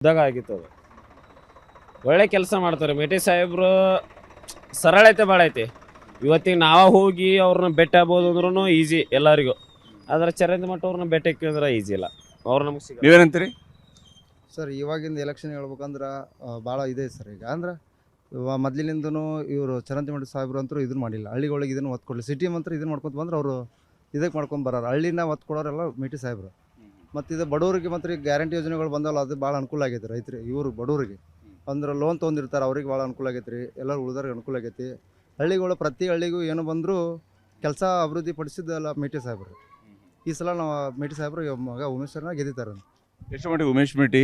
ಇದ್ದಾಗ ಆಗಿತ್ತು ಅದು. ಒಳ್ಳೆ ಕೆಲಸ ಮಾಡ್ತಾರೆ ಮೇಟಿ ಸಾಹೇಬ್ರು. ಸರಳತೆ ಭಾಳ ಐತಿ. ಇವತ್ತಿಗೆ ನಾವೇ ಹೋಗಿ ಅವ್ರನ್ನ ಭೇಟಿ ಆಗ್ಬೋದು ಅಂದ್ರೂ ಈಸಿ ಎಲ್ಲರಿಗೂ. ಆದ್ರೆ ಚರಂದಿ ಮಟ್ಟ ಅವ್ರನ್ನ ಭೇಟಿ ಹಾಕಿದ್ರೆ ಈಸಿ ಇಲ್ಲ. ಅವ್ರು ನಮ್ಗೆ ಸಿಗ ನೀವೇನಂತೀರಿ ಸರ್? ಇವಾಗಿಂದ ಎಲೆಕ್ಷನ್ ಹೇಳ್ಬೇಕಂದ್ರೆ ಭಾಳ ಇದೆ ಸರ್. ಈಗ ಅಂದ್ರೆ ಮೊದಲಿನಿಂದನೂ ಇವರು ಚರಂತಿಮಠ ಸಾಹೇಬ್ರು ಅಂತೂ ಇದನ್ನು ಮಾಡಿಲ್ಲ. ಹಳ್ಳಿಗಳಿಗೆ ಇದನ್ನು ಒತ್ತು ಕೊಡಲಿ. ಸಿಟಿ ಮಾತ್ರ ಇದನ್ನು ಮಾಡ್ಕೊತ ಬಂದ್ರೆ ಅವರು ಇದಕ್ಕೆ ಮಾಡ್ಕೊಂಡು ಬರೋರು. ಹಳ್ಳಿನ ಒತ್ತು ಕೊಡೋರೆಲ್ಲ ಮೇಟಿ ಸಾಹೇಬ್ರು. ಮತ್ತು ಇದು ಬಡವರಿಗೆ ಮತ್ತು ಈಗ ಗ್ಯಾರಂಟಿ ಯೋಜನೆಗಳು ಬಂದವಲ್ಲ, ಅದು ಭಾಳ ಅನುಕೂಲ ಆಗೈತೆ ರೈತರಿಗೆ. ಇವರು ಬಡವರಿಗೆ ಅಂದ್ರೆ ಲೋನ್ ತೊಗೊಂಡಿರ್ತಾರೆ, ಅವ್ರಿಗೆ ಭಾಳ ಅನುಕೂಲ ಆಗೈತೆ ರೀ. ಎಲ್ಲರೂ ಉಳಿದವ್ರಿಗೆ ಅನುಕೂಲ ಆಗೈತಿ. ಹಳ್ಳಿಗಳು ಪ್ರತಿ ಹಳ್ಳಿಗೂ ಏನು ಬಂದರೂ ಕೆಲಸ ಅಭಿವೃದ್ಧಿ ಪಡಿಸಿದ್ದಲ್ಲ ಮೇಟಿ ಸಾಹೇಬ್ರು. ಈ ಸಲ ನಾವು ಮೇಟಿ ಸಾಹೇಬ್ರು ಮಗ ಉಮೇಶ್ ಸರ್ನ ಗೆದ್ದಿದ್ದಾರೆ. ಎಷ್ಟು ಮಟ್ಟಿಗೆ ಉಮೇಶ್ ಮೇಟಿ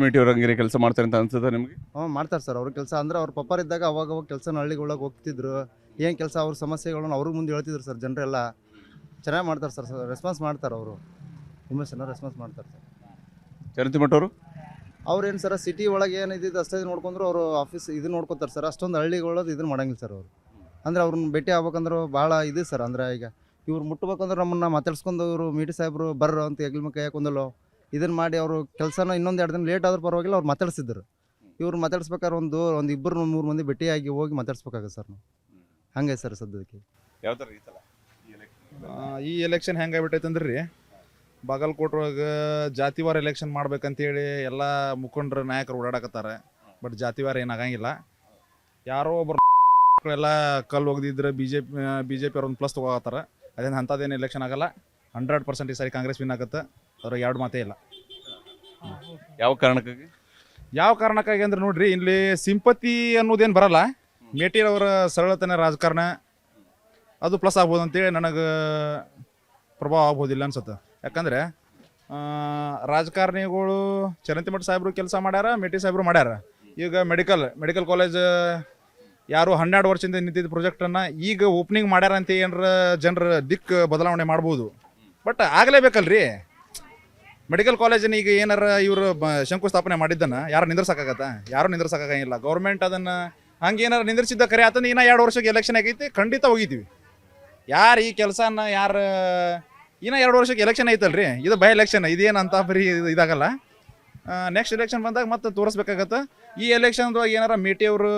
ಮೇಟಿ ಅವ್ರ ಹಂಗಿರಿ ಕೆಲಸ ಮಾಡ್ತಾರೆ ಅಂತ ಅನ್ಸುತ್ತೆ ನಿಮಗೆ? ಮಾಡ್ತಾರೆ ಸರ್ ಅವ್ರ ಕೆಲಸ. ಅಂದ್ರೆ ಅವ್ರ ಪಪ್ಪರಿದ್ದಾಗ ಅವಾಗ ಕೆಲಸನ ಹಳ್ಳಿಗಳೊಳಗೆ ಹೋಗ್ತಿದ್ರು. ಏನು ಕೆಲಸ ಅವ್ರ ಸಮಸ್ಯೆಗಳನ್ನ ಅವ್ರಿಗೆ ಮುಂದೆ ಹೇಳ್ತಿದ್ರು ಸರ್. ಜನರೆಲ್ಲ ಚೆನ್ನಾಗಿ ಮಾಡ್ತಾರೆ ಸರ್. ರೆಸ್ಪಾನ್ಸ್ ಮಾಡ್ತಾರೆ ಅವರು. ಉಮೇಶನ್ನ ರೆಸ್ಪಾನ್ಸ್ ಮಾಡ್ತಾರೆ ಸರ್. ಚರಂತಿಮಠ ಅವರು ಅವ್ರೇನು ಸರ್ ಸಿಟಿ ಒಳಗೆ ಏನಿದ್ದು ಅಷ್ಟೇ ನೋಡ್ಕೊಂಡ್ರು ಅವರು ಆಫೀಸ್ ಇದು ನೋಡ್ಕೊತಾರೆ ಸರ್. ಅಷ್ಟೊಂದು ಹಳ್ಳಿಗಳದ್ದು ಇದನ್ನು ಮಾಡಂಗಿಲ್ಲ ಸರ್ ಅವರು. ಅಂದರೆ ಅವ್ರನ್ನ ಭೇಟಿ ಆಗ್ಬೇಕಂದ್ರೆ ಭಾಳ ಇದು ಸರ್. ಅಂದ್ರೆ ಈಗ ಇವ್ರು ಮುಟ್ಬೇಕಂದ್ರೆ ನಮ್ಮನ್ನು ಮಾತಾಡ್ಸ್ಕೊಂಡು ಅವರು ಮೇಟಿ ಸಾಹೇಬ್ರು ಬರ್ರ ಅಂತ ಹೆಗ್ಲ ಕೈ ಹಾಕೊಂಡಲ್ಲೋ ಇದನ್ನು ಮಾಡಿ ಅವರು ಕೆಲಸನ ಇನ್ನೊಂದು 2 ದಿನ ಲೇಟ್ ಆದ್ರೂ ಪರವಾಗಿಲ್ಲ ಅವ್ರು ಮಾತಾಡ್ಸಿದ್ರು. ಇವ್ರು ಮಾತಾಡ್ಸ್ಬೇಕಾದ್ರೆ ಒಂದು 2-3 ಮಂದಿ ಭೇಟಿಯಾಗಿ ಹೋಗಿ ಮಾತಾಡ್ಸ್ಬೇಕಾಗತ್ತೆ ಸರ್ ನಾವು. ಹಂಗೆ ಸರ್ ಸದ್ಯಕ್ಕೆ. ಯಾವ ಥರ ಈ ಎಲೆಕ್ಷನ್ ಹೆಂಗೆ ಆಗ್ಬಿಟ್ಟೈತೆ ಅಂದ್ರೆ ರೀ, ಬಾಗಲಕೋಟೆ ಒಳಗೆ ಜಾತಿವಾರ ಎಲೆಕ್ಷನ್ ಮಾಡ್ಬೇಕಂತೇಳಿ ಎಲ್ಲ ಮುಖಂಡರು ನಾಯಕರು ಓಡಾಡಕತ್ತಾರೆ. ಬಟ್ ಜಾತಿವಾರ ಏನಾಗಂಗಿಲ್ಲ. ಯಾರೋ ಒಬ್ಬರು ಎಲ್ಲ ಕಲ್ಲು ಒಗ್ದಿದ್ರೆ ಬಿ ಜೆ ಪಿ ಅವ್ರು ಒಂದು ಪ್ಲಸ್ ತೊಗೋತಾರೆ. ಅದೇನು ಅಂಥದ್ದೇನು ಎಲೆಕ್ಷನ್ ಆಗಲ್ಲ. 100% ಈ ಸಾರಿ ಕಾಂಗ್ರೆಸ್ ವಿನ್ ಆಗುತ್ತೆ. ಅದ್ರಾಗ 2 ಮಾತೇ ಇಲ್ಲ. ಯಾವ ಕಾರಣಕ್ಕಾಗಿ? ಯಾವ ಕಾರಣಕ್ಕಾಗಿ ಅಂದ್ರೆ ನೋಡ್ರಿ, ಇಲ್ಲಿ ಸಿಂಪತಿ ಅನ್ನೋದೇನು ಬರಲ್ಲ. ಮೇಟಿ ಅವರ ಸರಳತನ ರಾಜಕಾರಣ ಅದು ಪ್ಲಸ್ ಆಗ್ಬೋದು ಅಂತೇಳಿ ನನಗೆ ಪ್ರಭಾವ ಆಗ್ಬೋದಿಲ್ಲ ಅನ್ಸುತ್ತೆ. ಯಾಕಂದರೆ ರಾಜಕಾರಣಿಗಳು ಚರಂತಿಮಠ ಸಾಹೇಬರು ಕೆಲಸ ಮಾಡ್ಯಾರ, ಮೇಟಿ ಸಾಹೇಬರು ಮಾಡ್ಯಾರ. ಈಗ ಮೆಡಿಕಲ್ ಕಾಲೇಜ್ ಯಾರು 12 ವರ್ಷದಿಂದ ನಿಂತಿದ್ದ ಪ್ರಾಜೆಕ್ಟನ್ನು ಈಗ ಓಪನಿಂಗ್ ಮಾಡ್ಯಾರ ಅಂತ ಏನಾರ ಜನರ ದಿಕ್ಕು ಬದಲಾವಣೆ ಮಾಡ್ಬೋದು. ಬಟ್ ಆಗಲೇಬೇಕಲ್ರಿ. ಮೆಡಿಕಲ್ ಕಾಲೇಜನ್ನು ಈಗ ಏನಾರ ಇವರು ಶಂಕುಸ್ಥಾಪನೆ ಮಾಡಿದ್ದನ್ನು ಯಾರು ನಿಂದ್ರಸಕ್ಕಾಗತ್ತಾ? ಯಾರು ನಿಂದ್ರಸಕ್ಕಾಗಂಗಿಲ್ಲ. ಗೌರ್ಮೆಂಟ್ ಅದನ್ನು ಹಂಗೆ ಏನಾರು ನಿಂದ್ರಿಸಿದ್ದ ಕರೆ ಆತಂದ್ರೆ ಇನ್ನೂ 2 ವರ್ಷಕ್ಕೆ ಎಲೆಕ್ಷನ್ ಆಗೈತಿ, ಖಂಡಿತ ಹೋಗಿದ್ದೀವಿ. ಯಾರು ಈ ಕೆಲಸನ ಇನ್ನೂ 2 ವರ್ಷಕ್ಕೆ ಎಲೆಕ್ಷನ್ ಐತಲ್ರಿ. ಇದು ಬೈ ಎಲೆಕ್ಷನ್, ಇದೇನಂತ ಬರೀ ಇದಾಗಲ್ಲ. ನೆಕ್ಸ್ಟ್ ಎಲೆಕ್ಷನ್ ಬಂದಾಗ ಮತ್ತೆ ತೋರಿಸ್ಬೇಕಾಗತ್ತೆ. ಈ ಎಲೆಕ್ಷನ್ದಾಗ ಏನಾರ ಮೇಟಿ ಅವರು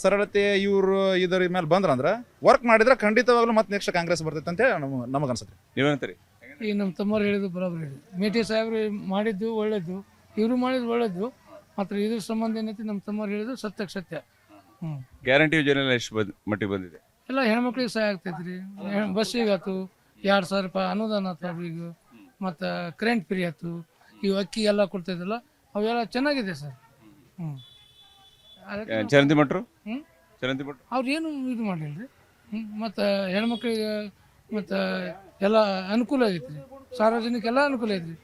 ಸರಳತೆ ಇವರು ಇದರ ಮೇಲೆ ಬಂದ್ರಂದ್ರೆ ವರ್ಕ್ ಮಾಡಿದ್ರೆ ಖಂಡಿತವಾಗ್ಲೂ ಮತ್ತೆ ನೆಕ್ಸ್ಟ್ ಕಾಂಗ್ರೆಸ್ ಬರ್ತೈತೆ ಅಂತೇಳಿ ನಮಗನ್ಸುತ್ತೆ. ನೀವೇನಂತೀರಿ? ಈಗ ನಮ್ಮ ತಮ್ಮವ್ರು ಹೇಳಿದ್ದು ಬರೋಬ್ಬರಿ ಹೇಳಿ. ಮೇಟಿ ಸಾಹೇಬ್ರು ಮಾಡಿದ್ದು ಒಳ್ಳೇದು, ಇವರು ಮಾಡಿದ್ದು ಒಳ್ಳೇದು. ಮಾತ್ರ ಇದ್ರ ಸಂಬಂಧ ಏನೈತಿ, ನಮ್ಮ ತಮ್ಮವ್ರು ಹೇಳಿದ್ದು ಸತ್ಯ. ಗ್ಯಾರಂಟಿ ಯೋಜನೆ ಎಷ್ಟು ಮಟ್ಟಿಗೆ ಬಂದಿದೆ? ಎಲ್ಲ ಹೆಣ್ಮಕ್ಳಿಗೆ ಸಹಾಯ ಆಗ್ತೈತ್ರಿ. ಬಸ್ಸಿಗಾತು 2,000 ರೂಪಾಯಿ ಅನುದಾನ ಆಯ್ತು ಅವ್ರಿಗೆ. ಮತ್ತು ಕರೆಂಟ್ ಫ್ರೀ ಆಯ್ತು. ಇವು ಅಕ್ಕಿ ಎಲ್ಲ ಕೊಡ್ತಾಯಿದ್ದಲ್ಲ, ಅವೆಲ್ಲ ಚೆನ್ನಾಗಿದೆ ಸರ್. ಚರಂತಿಮಠರು ಅವ್ರು ಏನು ಇದು ಮಾಡಿಲ್ಲ ರೀ. ಮತ್ತು ಹೆಣ್ಮಕ್ಳಿಗೆ ಮತ್ತು ಎಲ್ಲ ಅನುಕೂಲ ಆಗೈತೆ ರೀ. ಸಾರ್ವಜನಿಕ ಎಲ್ಲ ಅನುಕೂಲ ಐತ್ರಿ.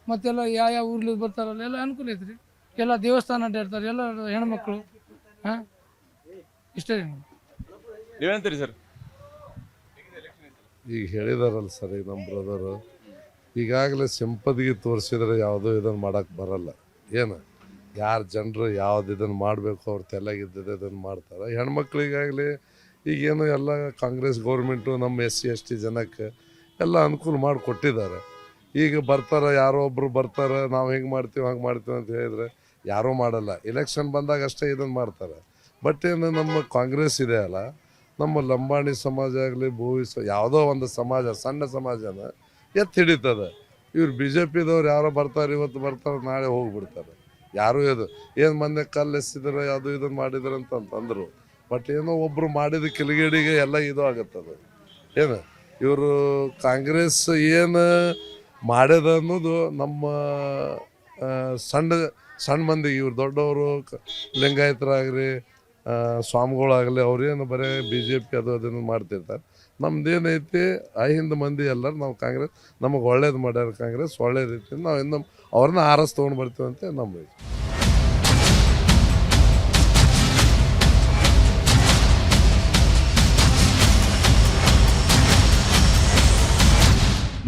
ಮತ್ತೆಲ್ಲ ಯಾವ ಊರ್ಲಿ ಬರ್ತಾರಲ್ಲ ಎಲ್ಲ ಅನುಕೂಲ ಐತ್ರಿ. ಎಲ್ಲ ದೇವಸ್ಥಾನ ಅಡ್ಡಾಡ್ತಾರೆ ಎಲ್ಲ ಹೆಣ್ಮಕ್ಳು. ಇಷ್ಟೇ ರೀ. ನೀವೇನಂತೀರಿ ಸರ್? ಈಗ ಹೇಳಿದಾರಲ್ಲ ಸರ್, ಈಗ ನಮ್ಮ ಬ್ರದರು ಈಗಾಗಲೇ ಸಿಂಪದಿಗೆ ತೋರಿಸಿದ್ರೆ ಯಾವುದೋ ಇದನ್ನು ಮಾಡೋಕ್ಕೆ ಬರಲ್ಲ. ಏನು ಯಾರು ಜನರು ಯಾವ್ದು ಇದನ್ನು ಮಾಡಬೇಕು ಅವ್ರು ತೆಲಾಗಿದ್ದದೆ ಇದನ್ನು ಮಾಡ್ತಾರೆ. ಹೆಣ್ಮಕ್ಳಿಗಾಗಲಿ ಈಗೇನು ಎಲ್ಲ ಕಾಂಗ್ರೆಸ್ ಗೌರ್ಮೆಂಟು ನಮ್ಮ SC/ST ಜನಕ್ಕೆ ಎಲ್ಲ ಅನುಕೂಲ ಮಾಡಿಕೊಟ್ಟಿದ್ದಾರೆ. ಈಗ ಬರ್ತಾರೆ, ಯಾರೋ ಒಬ್ಬರು ಬರ್ತಾರೆ, ನಾವು ಹಿಂಗೆ ಮಾಡ್ತೀವಿ ಹಂಗೆ ಮಾಡ್ತೀವಿ ಅಂತ ಹೇಳಿದರೆ ಯಾರೂ ಮಾಡಲ್ಲ. ಎಲೆಕ್ಷನ್ ಬಂದಾಗ ಅಷ್ಟೇ ಇದನ್ನು ಮಾಡ್ತಾರೆ. ಬಟ್ ಏನು ನಮ್ಮ ಕಾಂಗ್ರೆಸ್ ಇದೆ ಅಲ್ಲ, ನಮ್ಮ ಲಂಬಾಣಿ ಸಮಾಜ ಆಗಲಿ ಯಾವುದೋ ಒಂದು ಸಮಾಜ, ಸಣ್ಣ ಸಮಾಜನ ಎತ್ತಿ ಹಿಡಿತದೆ. ಇವ್ರು BJPದವ್ರು ಯಾರೋ ಬರ್ತಾರೆ, ಇವತ್ತು ಬರ್ತಾರೆ, ನಾಳೆ ಹೋಗಿಬಿಡ್ತಾರೆ. ಯಾರೂ ಏನು ಮೊನ್ನೆ ಕಲ್ಲು ಎಸ್ಸಿದ್ರೆ ಅದು ಇದನ್ನು ಮಾಡಿದ್ರು ಅಂತಂದರು. ಬಟ್ ಏನೋ ಒಬ್ಬರು ಮಾಡಿದ ಕಿಲಿಗೇಡಿಗೆ ಎಲ್ಲ ಇದು ಆಗುತ್ತದೆ. ಏನು ಇವರು ಕಾಂಗ್ರೆಸ್ ಏನು ಮಾಡ್ಯದ ಅನ್ನೋದು ನಮ್ಮ ಸಣ್ಣ ಮಂದಿಗೆ, ಇವ್ರು ದೊಡ್ಡವರು ಲಿಂಗಾಯತರಾಗಲಿ ಸ್ವಾಮಿಗಳಾಗಲಿ ಅವ್ರೇನು ಬರೀ BJP ಅದನ್ನು ಮಾಡ್ತಿರ್ತಾರೆ. ನಮ್ದೇನೈತಿ ಹಿಂದೆ ಮಂದಿ ಎಲ್ಲರೂ ನಾವು ಕಾಂಗ್ರೆಸ್ ನಮಗೆ ಒಳ್ಳೇದು ಮಾಡ್ಯಾರ. ಕಾಂಗ್ರೆಸ್ ಒಳ್ಳೆ ರೀತಿ ನಾವು ಇನ್ನು ಅವ್ರನ್ನ ಆರಸ್ ತೊಗೊಂಡು ಬರ್ತೀವಿ ಅಂತ ನಮ್ಮ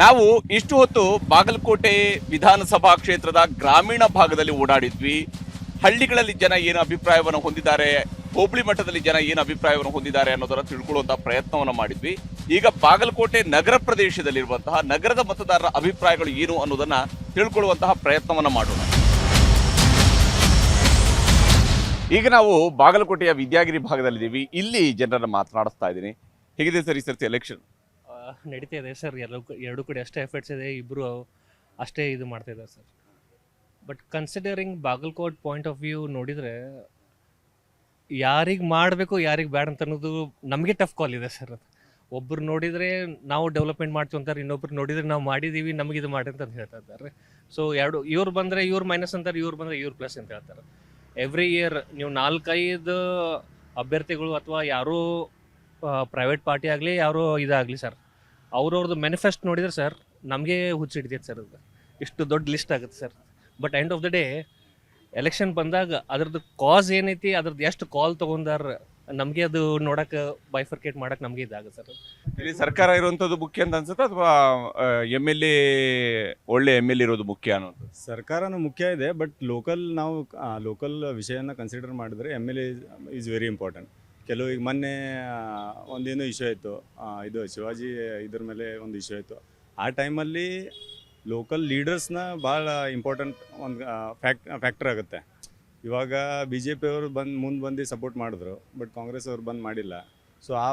ನಾವು ಇಷ್ಟು ಹೊತ್ತು ಬಾಗಲಕೋಟೆ ವಿಧಾನಸಭಾ ಕ್ಷೇತ್ರದ ಗ್ರಾಮೀಣ ಭಾಗದಲ್ಲಿ ಓಡಾಡಿದ್ವಿ. ಹಳ್ಳಿಗಳಲ್ಲಿ ಜನ ಏನು ಅಭಿಪ್ರಾಯವನ್ನು ಹೊಂದಿದ್ದಾರೆ, ಹೋಬಳಿ ಮಟ್ಟದಲ್ಲಿ ಜನ ಏನು ಅಭಿಪ್ರಾಯವನ್ನು ಹೊಂದಿದ್ದಾರೆ ಅನ್ನೋದರ ತಿಳ್ಕೊಳ್ಳುವಂತಹ ಪ್ರಯತ್ನವನ್ನು ಮಾಡಿದ್ವಿ. ಈಗ ಬಾಗಲಕೋಟೆ ನಗರ ಪ್ರದೇಶದಲ್ಲಿರುವಂತಹ ನಗರದ ಮತದಾರರ ಅಭಿಪ್ರಾಯಗಳು ಏನು ಅನ್ನೋದನ್ನ ತಿಳ್ಕೊಳ್ಳುವಂತಹ ಪ್ರಯತ್ನವನ್ನ ಮಾಡೋಣ. ಈಗ ನಾವು ಬಾಗಲಕೋಟೆಯ ವಿದ್ಯಾಗಿರಿ ಭಾಗದಲ್ಲಿದ್ದೀವಿ. ಇಲ್ಲಿ ಜನರನ್ನ ಮಾತನಾಡಿಸ್ತಾ ಇದ್ದೀನಿ. ಹೇಗಿದೆ ಸರ್ ಈ ಸರ್ತಿ ಎಲೆಕ್ಷನ್? ನಡೀತಾ ಇದೆ ಸರ್. ಎರಡು ಕಡೆ ಅಷ್ಟೇ ಎಫರ್ಟ್ಸ್ ಇದೆ, ಇಬ್ಬರು ಅಷ್ಟೇ ಇದು ಮಾಡ್ತಾ ಇದ್ದಾರೆ sir. But considering Bagalkot point of view ನೋಡಿದರೆ ಯಾರಿಗೆ ಮಾಡಬೇಕು ಯಾರಿಗೆ ಬೇಡ ಅಂತ ಅನ್ನೋದು ನಮಗೆ ಟಫ್ ಕಾಲ್ ಇದೆ ಸರ್. ಒಬ್ಬರು ನೋಡಿದರೆ ನಾವು ಡೆವಲಪ್ಮೆಂಟ್ ಮಾಡ್ತೀವಿ ಅಂತಾರೆ, ಇನ್ನೊಬ್ರು ನೋಡಿದರೆ ನಾವು ಮಾಡಿದ್ದೀವಿ ನಮಗೆ ಇದು ಮಾಡಿ ಅಂತ ಹೇಳ್ತಾ ಇದ್ದಾರೆ. ಸೊ ಇವ್ರು ಬಂದರೆ ಇವ್ರು ಮೈನಸ್ ಅಂತಾರೆ, ಇವ್ರು ಬಂದರೆ ಇವ್ರು ಪ್ಲಸ್ ಅಂತ ಹೇಳ್ತಾರೆ. ಎವ್ರಿ ಇಯರ್ ನೀವು 4-5 ಅಭ್ಯರ್ಥಿಗಳು ಅಥವಾ ಯಾರೂ ಪ್ರೈವೇಟ್ ಪಾರ್ಟಿ ಆಗಲಿ ಯಾರೋ ಇದಾಗಲಿ ಸರ್, ಅವ್ರವ್ರದ್ದು ಮ್ಯಾನಿಫೆಸ್ಟ್ ನೋಡಿದ್ರೆ ಸರ್ ನಮಗೆ ಹುಚ್ಚಿಡ್ತೈತೆ ಸರ್. ಅದು ಇಷ್ಟು ದೊಡ್ಡ ಲಿಸ್ಟ್ ಆಗುತ್ತೆ sir. But end of the day election ಬಂದಾಗ ಅದ್ರದ್ದು ಕಾಸ್ ಏನೈತಿ, ಅದ್ರದ್ದು ಎಷ್ಟು ಕಾಲ್ ತೊಗೊಂಡಾರ ನಮಗೆ ಅದು ನೋಡಕ್ಕೆ ಬೈಫರ್ಕೇಟ್ ಮಾಡಕ್ಕೆ ನಮಗೆ ಇದಾಗುತ್ತೆ ಸರ್. ಇಲ್ಲಿ ಸರ್ಕಾರ ಇರುವಂಥದ್ದು ಮುಖ್ಯ ಅಂತ ಅನ್ಸುತ್ತೆ ಅಥವಾ MLA ಒಳ್ಳೆ MLA ಇರೋದು ಮುಖ್ಯ ಅನ್ನೋದು? ಸರ್ಕಾರನೂ ಮುಖ್ಯ ಇದೆ, ಬಟ್ ನಾವು ಲೋಕಲ್ ವಿಷಯನ ಕನ್ಸಿಡರ್ ಮಾಡಿದ್ರೆ MLA ಈಸ್ ವೆರಿ ಇಂಪಾರ್ಟೆಂಟ್. ಕೆಲವು ಈಗ ಮೊನ್ನೆ ಒಂದೇನೋ ಇಶ್ಯೂ ಆಯಿತು, ಇದು ಶಿವಾಜಿ ಇದ್ರ ಮೇಲೆ ಒಂದು ಇಶ್ಯೂ ಆಯಿತು. ಆ ಟೈಮಲ್ಲಿ ಲೋಕಲ್ ಲೀಡರ್ಸ್ನ ಭಾಳ ಇಂಪಾರ್ಟೆಂಟ್ ಒಂದು ಫ್ಯಾಕ್ಟರ್ ಆಗುತ್ತೆ. ಇವಾಗ BJP ಅವರು ಮುಂದೆ ಬಂದು ಸಪೋರ್ಟ್ ಮಾಡಿದ್ರು, ಬಟ್ ಕಾಂಗ್ರೆಸ್ ಅವರು ಬಂದು ಮಾಡಿಲ್ಲ. ಸೊ ಆ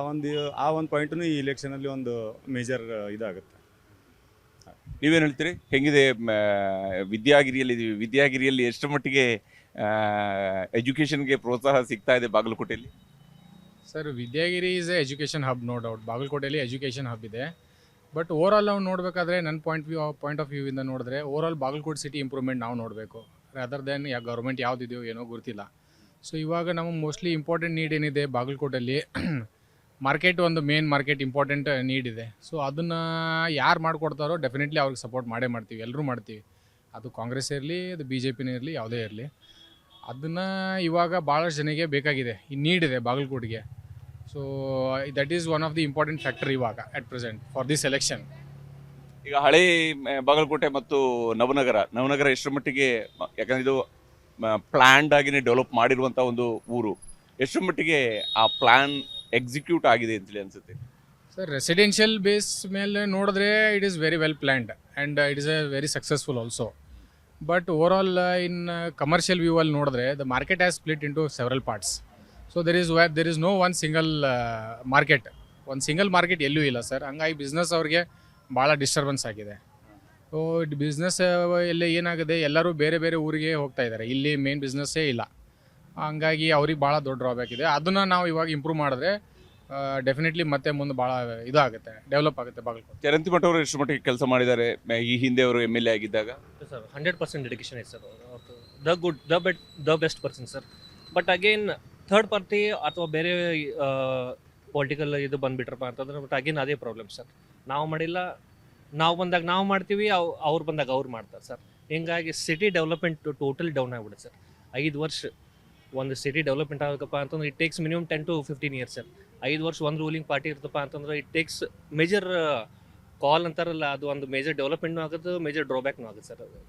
ಒಂದು ಪಾಯಿಂಟೂ ಈ ಇಲೆಕ್ಷನಲ್ಲಿ ಒಂದು ಮೇಜರ್ ಇದಾಗುತ್ತೆ. ನೀವೇನು ಹೇಳ್ತೀರಿ? ಹೆಂಗಿದೆ ವಿದ್ಯಾಗಿರಿಯಲ್ಲಿ ಇದೀವಿ, ವಿದ್ಯಾಗಿರಿಯಲ್ಲಿ ಎಷ್ಟು ಮಟ್ಟಿಗೆ ಎಜುಕೇಷನ್ಗೆ ಪ್ರೋತ್ಸಾಹ ಸಿಗ್ತಾ ಇದೆ ಬಾಗಲಕೋಟೆಯಲ್ಲಿ? Sir, Vidyagiri is a education hub, no doubt. ಬಾಗಲಕೋಟೆಯಲ್ಲಿ ಎಜುಕೇಷನ್ ಹಬ್ ಇದೆ. ಬಟ್ ಓವರಾಲ್ ನಾವು ನೋಡಬೇಕಾದ್ರೆ ನನ್ನ ಪಾಯಿಂಟ್ ಆಫ್ ವ್ಯೂ ಇಂದ ನೋಡಿದ್ರೆ ಓವರಾಲ್ ಬಾಗಲಕೋಟೆ ಸಿಟಿ ಇಂಪ್ರೂವ್ಮೆಂಟ್ ನಾವು ನೋಡಬೇಕು, ಅದರ್ ದೆನ್ ಗೌರ್ಮೆಂಟ್ ಯಾವುದಿದೆಯೋ ಏನೋ ಗೊತ್ತಿಲ್ಲ. ಸೊ ಇವಾಗ ನಮಗೆ ಮೋಸ್ಟ್ಲಿ ಇಂಪಾರ್ಟೆಂಟ್ ನೀಡ್ ಏನಿದೆ ಬಾಗಲಕೋಟೆಯಲ್ಲಿ, ಮಾರ್ಕೆಟ್ ಒಂದು ಮೇನ್ ಮಾರ್ಕೆಟ್ ಇಂಪಾರ್ಟೆಂಟ್ ನೀಡ್ ಇದೆ. ಸೊ ಅದನ್ನು ಯಾರು ಮಾಡಿಕೊಡ್ತಾರೋ ಡೆಫಿನೆಟ್ಲಿ ಅವ್ರಿಗೆ ಸಪೋರ್ಟ್ ಮಾಡ್ತೀವಿ, ಎಲ್ಲರೂ ಮಾಡ್ತೀವಿ. ಅದು ಕಾಂಗ್ರೆಸ್ ಇರಲಿ, ಅದು BJPನೇ ಇರಲಿ, ಯಾವುದೇ ಇರಲಿ. ಅದನ್ನು ಇವಾಗ ಭಾಳಷ್ಟು ಜನಕ್ಕೆ ಬೇಕಾಗಿದೆ, ಈ ನೀಡ್ ಇದೆ ಬಾಗಲಕೋಟೆಗೆ. So that is one of the important factor ಇವಾಗ at present for this election. ಈಗ ಹಳೆ ಬಾಗಲಕೋಟೆ ಮತ್ತು ನವನಗರ ಎಷ್ಟರ ಮಟ್ಟಿಗೆ, ಯಾಕಂದ್ರೆ ಇದು ಪ್ಲ್ಯಾನ್ಡ್ ಆಗಿನೇ ಡೆವಲಪ್ ಮಾಡಿರುವಂಥ ಒಂದು ಊರು, ಎಷ್ಟರ ಮಟ್ಟಿಗೆ ಆ ಪ್ಲ್ಯಾನ್ ಎಕ್ಸಿಕ್ಯೂಟ್ ಆಗಿದೆ ಅಂತೇಳಿ ಅನ್ಸುತ್ತೆ? ಸರ್, ರೆಸಿಡೆನ್ಷಿಯಲ್ ಬೇಸ್ ಮೇಲೆ ನೋಡಿದ್ರೆ it is very well planned and it is a very successful also. But overall in commercial view ಅಲ್ಲಿ ನೋಡಿದ್ರೆ the market has split into several parts. So there is no one single market. ಒಂದು single market ಎಲ್ಲೂ ಇಲ್ಲ sir. ಹಂಗಾಗಿ business ಅವ್ರಿಗೆ ಭಾಳ disturbance ಆಗಿದೆ. So business ಎಲ್ಲ ಏನಾಗಿದೆ, ಎಲ್ಲರೂ ಬೇರೆ ಬೇರೆ ಊರಿಗೆ ಹೋಗ್ತಾ ಇದ್ದಾರೆ, ಇಲ್ಲಿ ಮೇನ್ ಬಿಸ್ನೆಸ್ಸೇ ಇಲ್ಲ. ಹಂಗಾಗಿ ಅವ್ರಿಗೆ ಭಾಳ ದೊಡ್ಡ ಡ್ರಾಬ್ಯಾಕ್ ಇದೆ. ಅದನ್ನು ನಾವು ಇವಾಗ ಇಂಪ್ರೂವ್ ಮಾಡಿದ್ರೆ ಡೆಫಿನೆಟ್ಲಿ ಮತ್ತೆ ಮುಂದೆ ಭಾಳ ಇದಾಗುತ್ತೆ, ಡೆವಲಪ್ ಆಗುತ್ತೆ ಬಾಗಲಕೋಟೆ. ಚರಂತಿಮಠ ಅವರು ಎಷ್ಟು ಮಟ್ಟಿಗೆ ಕೆಲಸ ಮಾಡಿದ್ದಾರೆ ಈ ಹಿಂದೆ ಅವರು MLA ಆಗಿದ್ದಾಗ? ಸರ್ 100% ಡೆಡಿಕೇಶನ್ ಇದೆ sir. The best person sir. But again third party ಅಥವಾ ಬೇರೆ ಪೊಲಿಟಿಕಲ್ ಇದು ಬಂದುಬಿಟ್ರಪ್ಪ ಅಂತಂದ್ರೆ ಬಟ್ ಅಗೇನ್ ಅದೇ ಪ್ರಾಬ್ಲಮ್ ಸರ್. ನಾವು ಮಾಡಿಲ್ಲ, ನಾವು ಬಂದಾಗ ನಾವು ಮಾಡ್ತೀವಿ, ಅವ್ರು ಬಂದಾಗ ಅವ್ರು ಮಾಡ್ತಾರೆ ಸರ್. ಹಿಂಗಾಗಿ ಸಿಟಿ ಡೆವಲಪ್ಮೆಂಟ್ ಟೋಟಲ್ ಡೌನ್ ಆಗಿಬಿಡುತ್ತೆ ಸರ್. 5 ವರ್ಷ ಒಂದು ಸಿಟಿ ಡೆವಲಪ್ಮೆಂಟ್ ಆಗಬೇಕಪ್ಪ ಅಂತಂದ್ರೆ it takes minimum 10 to 15 years sir. 5 ವರ್ಷ ಒಂದು ರೂಲಿಂಗ್ ಪಾರ್ಟಿ ಇರ್ತಪ್ಪ ಅಂತಂದ್ರೆ ಇಟ್ ಟೇಕ್ಸ್ ಮೇಜರ್ ಕಾಲ್ ಅಂತಾರಲ್ಲ, ಅದು ಒಂದು ಮೇಜರ್ ಡೆವಲಪ್ಮೆಂಟ್ನೂ ಆಗುತ್ತೆ, ಮೇಜರ್ ಡ್ರಾಬ್ಯಾಕ್ನೂ ಆಗುತ್ತೆ ಸರ್. ಅದು